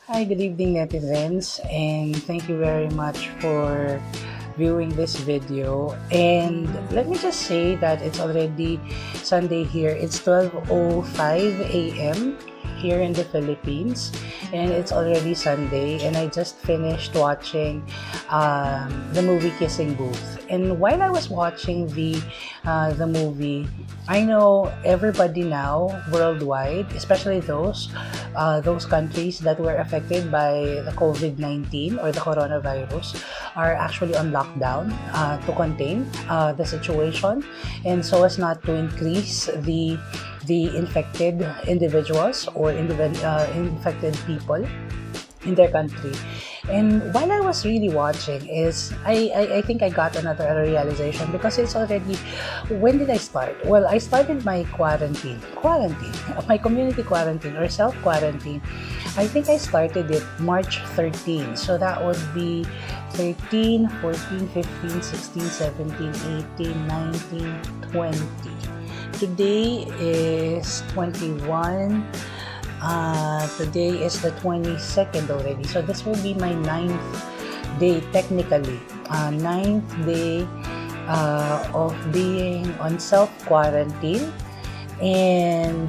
Hi, good evening, netizens, and thank you very much for viewing this video. And let me just say that it's already Sunday here. It's 12:05 a.m. here in the Philippines, and it's already Sunday. And I just finished watching the movie Kissing Booth. And while I was watching the movie, I know everybody now worldwide, especially those countries that were affected by the COVID-19 or the coronavirus, are actually on lockdown to contain the situation, and so as not to increase the infected individuals or infected people in their country. And while I was really watching, I think I got another realization, because it's already, when did I start? Well, I started my my community quarantine or self quarantine. I think I started it March 13. So that would be 13, 14, 15, 16, 17, 18, 19, 20. Today is 21. Today is the 22nd already. So this will be my 9th day, technically. 9th day of being on self-quarantine. And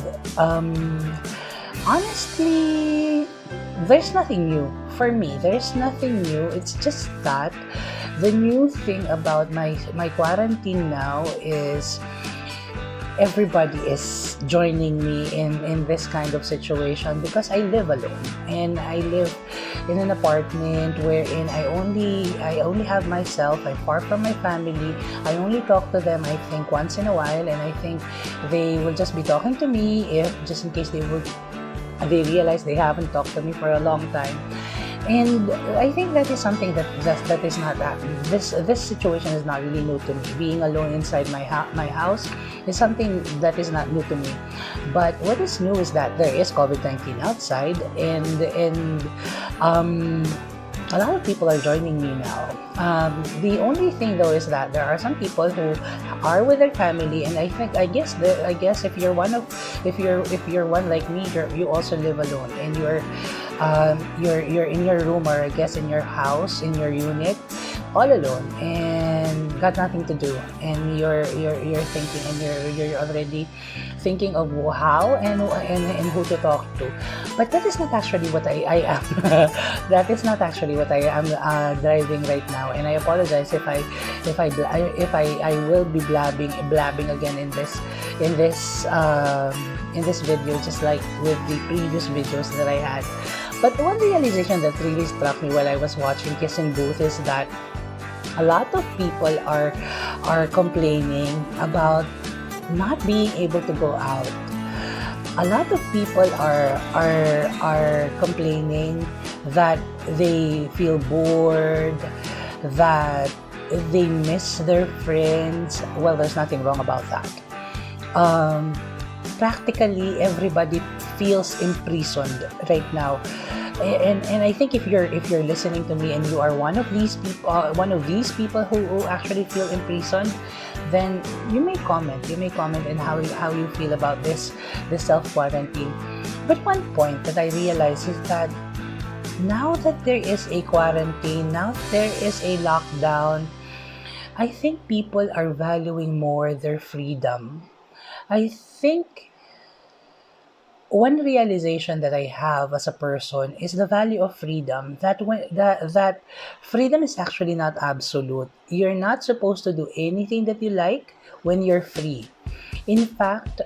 honestly, there's nothing new. For me, there's nothing new. It's just that the new thing about my quarantine now is everybody is joining me in this kind of situation, because I live alone, and I live in an apartment wherein I only have myself. I'm far from my family. I only talk to them, I think, once in a while, and I think they will just be talking to me if just in case they realize they haven't talked to me for a long time. And I think that is something that is not that this situation is not really new to me. Being alone inside my house is something that is not new to me. But what is new is that there is COVID-19 outside, and a lot of people are joining me now. The only thing though is that there are some people who are with their family, and I guess if you're one like me, you also live alone, and you're in your room, or I guess in your house, in your unit, all alone, and got nothing to do, and you're thinking, and you're already thinking of how and who to talk to. But that is not actually what I am. That is not actually what I am driving right now, and I apologize if I will be blabbing again in this video, just like with the previous videos that I had. But one realization that really struck me while I was watching Kissing Booth is that a lot of people are complaining about not being able to go out. A lot of people are complaining that they feel bored, that they miss their friends. Well, there's nothing wrong about that. Practically everybody feels imprisoned right now, and I think if you're listening to me and you are one of these people who actually feel imprisoned, then you may comment on how you feel about this self quarantine. But one point that I realize is that now that there is a quarantine, now that there is a lockdown, I think people are valuing more their freedom. I think one realization that I have as a person is the value of freedom. That freedom is actually not absolute. You're not supposed to do anything that you like when you're free. In fact,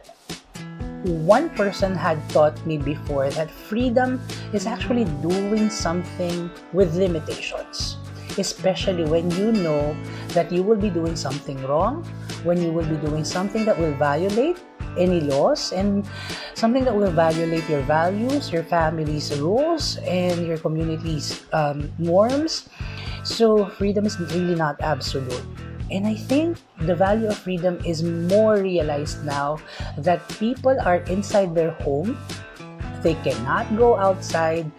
one person had taught me before that freedom is actually doing something with limitations, especially when you know that you will be doing something wrong, when you will be doing something that will violate any laws, and something that will violate your values, your family's rules, and your community's norms. So freedom is really not absolute. And I think the value of freedom is more realized now that people are inside their home. They cannot go outside.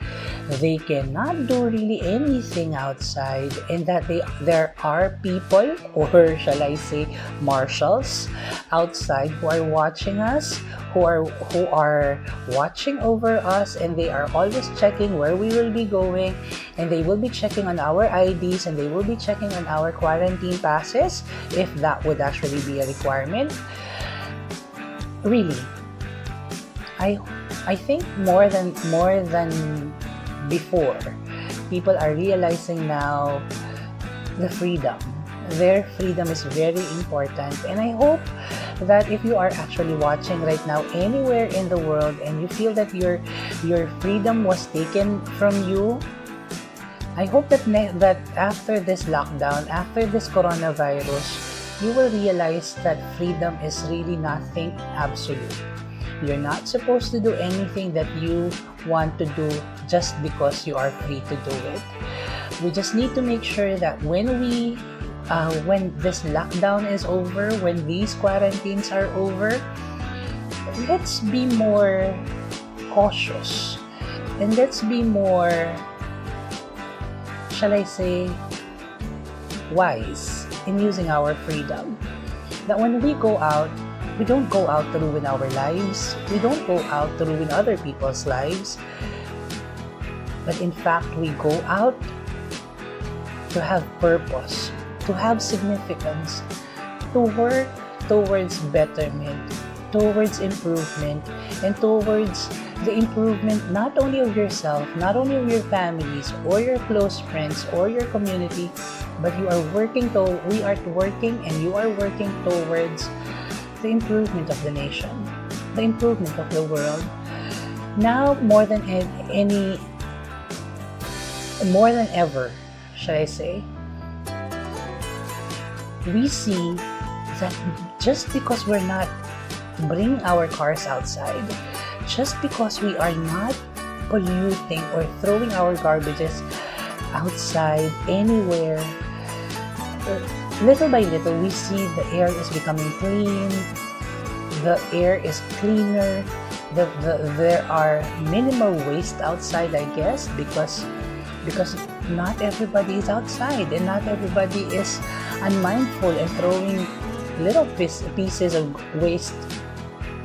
they cannot do really anything outside, and that there are people, or shall I say marshals, outside who are watching us, who are watching over us, and they are always checking where we will be going, and they will be checking on our IDs, and they will be checking on our quarantine passes if that would actually be a requirement. Really, I think more than before, people are realizing now the freedom. Their freedom is very important, and I hope that if you are actually watching right now anywhere in the world and you feel that your freedom was taken from you, I hope that that after this lockdown, after this coronavirus, you will realize that freedom is really nothing absolute. You're not supposed to do anything that you want to do just because you are free to do it. We just need to make sure that when this lockdown is over, when these quarantines are over, let's be more cautious, and let's be more, shall I say, wise in using our freedom. That when we go out, we don't go out to ruin our lives. We don't go out to ruin other people's lives. But in fact, we go out to have purpose, to have significance, to work towards betterment, towards improvement, and towards the improvement not only of yourself, not only of your families or your close friends or your community, but we are working and you are working towards the improvement of the nation, the improvement of the world. Now more than ever, shall I say, we see that just because we're not bringing our cars outside, just because we are not polluting or throwing our garbages outside anywhere, little by little we see the air is becoming clean, the air is cleaner, there are minimal waste outside, I guess, because not everybody is outside and not everybody is unmindful and throwing little pieces of waste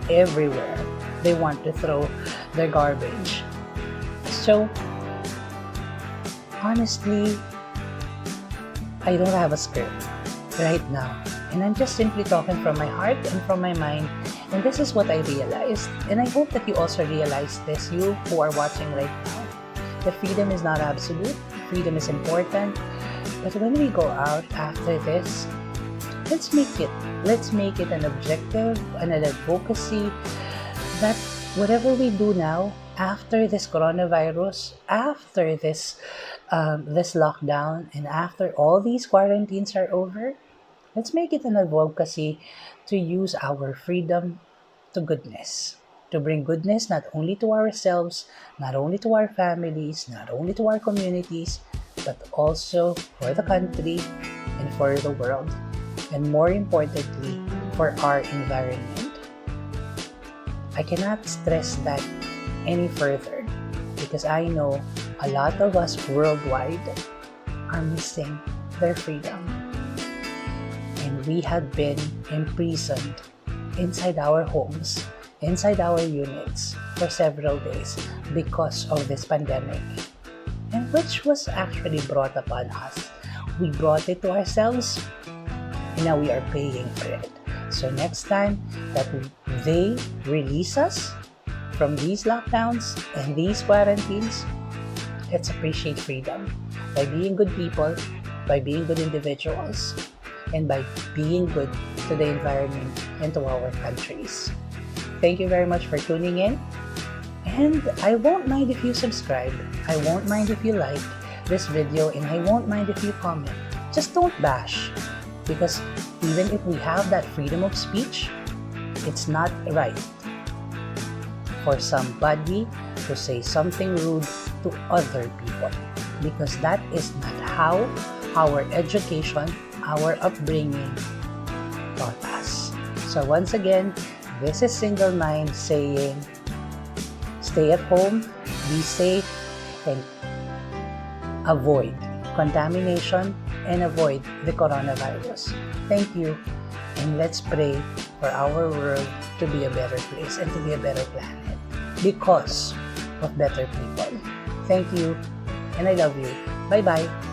everywhere. They want to throw their garbage. So honestly, I don't have a script right now, and I'm just simply talking from my heart and from my mind, and this is what I realized, and I hope that you also realize this, you who are watching right now, that freedom is not absolute. Freedom is important, but when we go out after this, let's make it an objective and an advocacy that whatever we do now after this coronavirus, after this lockdown, and after all these quarantines are over, let's make it an advocacy to use our freedom to goodness, to bring goodness not only to ourselves, not only to our families, not only to our communities, but also for the country and for the world, and more importantly, for our environment. I cannot stress that any further, because I know a lot of us worldwide are missing their freedom, and we have been imprisoned inside our homes, inside our units for several days because of this pandemic, and which was actually brought upon us. We brought it to ourselves, and now we are paying for it. So next time that they release us from these lockdowns and these quarantines, let's appreciate freedom by being good people, by being good individuals, and by being good to the environment and to our countries. Thank you very much for tuning in, and I won't mind if you subscribe, I won't mind if you like this video, and I won't mind if you comment. Just don't bash, because even if we have that freedom of speech, it's not right for somebody to say something rude to other people, because that is not how our education, our upbringing taught us. So once again, this is Single Mind saying, stay at home, be safe, can avoid contamination and avoid the coronavirus. Thank you, and let's pray for our world to be a better place and to be a better planet because of better people. Thank you, and I love you. Bye-bye.